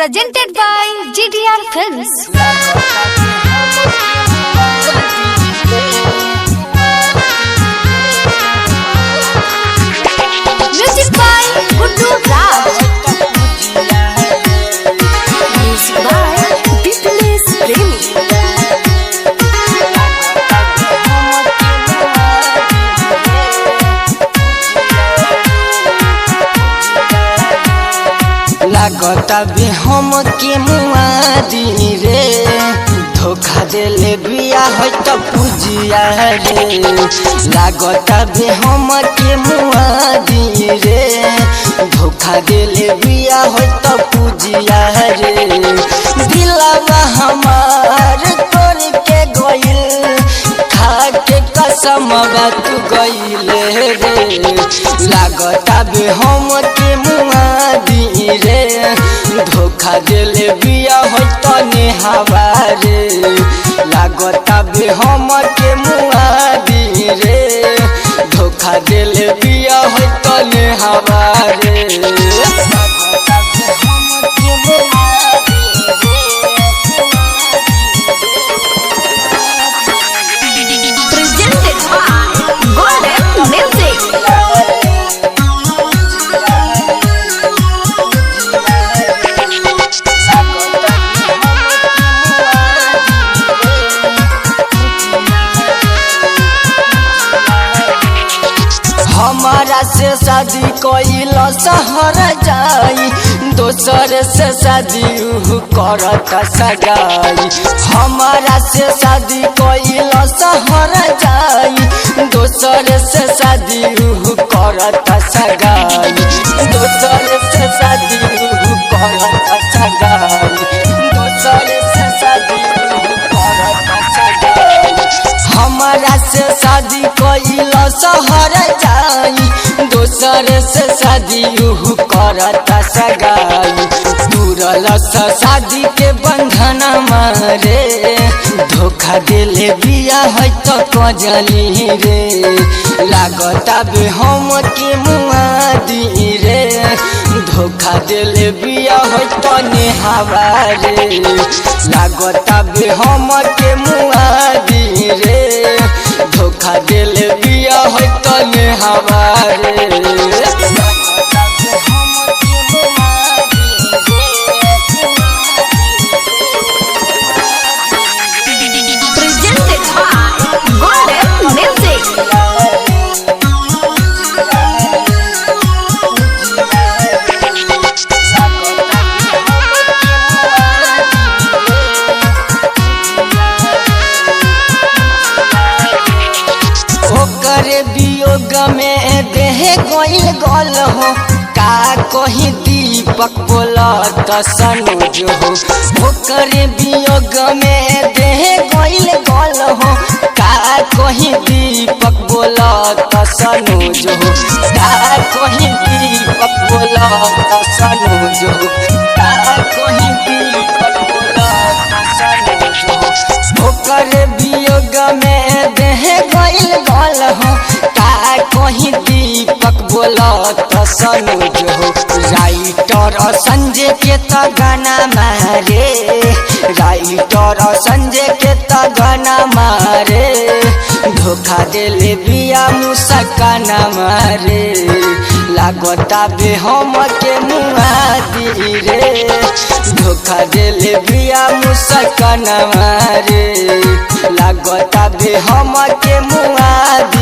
Presented by GTR Films. Music by Guddu Raj. Music by Bipnesh Premi. लागता भी हम के मुआदी रे धोखा देले बिया है तो पूजिया रे। लागता भी हम के मुआदी रे धोखा देले बिया है तो पूजिया रे। दिलवा हमार तोड़ के गइल खा के कसम बात गइल रे। लागता भी हम के मुआदी रे धोखा देले बिया हो तने हवा रे। लागता भी हम के मुआदी रे धोखा देले बिया हो तने हवा रे। लागता भी हम के मुआदी Presented by Golden Music. हमारा से शादी कइल शहर जाई दोसर से शादी करत सगाई। हमारा से शादी कइल शहर जाई दोसर से शादी करत सगाई। दोसर से शादी करत सगाई। दोसर से शादी करत सगाई। हमारा से शादी कइल शहर जाई दोसर से शादी करत सगाई। तुरल शादी के बंधन मारे धोखा देले बिया है तो कजली रे। लागता भी हम के मुआदी रे धोखा देले बिया है तो नेहावा रे। लागता भी हम के मुआदी रे धोखा देले बिया है तो नेहावा रे। Presented by Golden Music. ओकरे वियोग में देह गइल गल हो का कहीं दीपक बोलत सनोज हो। ओकरे वियोग में देह गइल गल हो का कहीं दीपक बोलत सनोज हो। का कहीं दीपक बोलत सनोज हो। का कहीं दीपक बोलत सनोज हो। ओकरे वियोग में देह गइल गल हो का कहीं दीपक बोलत सनोज हो। राइटर संजय के त गाना मारे राइटर संजय के त गाना मारे धोखा देले बिया मुस्काना मारे। लागता भी हम के मुआदी रे धोखा देले बिया मुस्काना मारे। लागता भी हम के मुआदी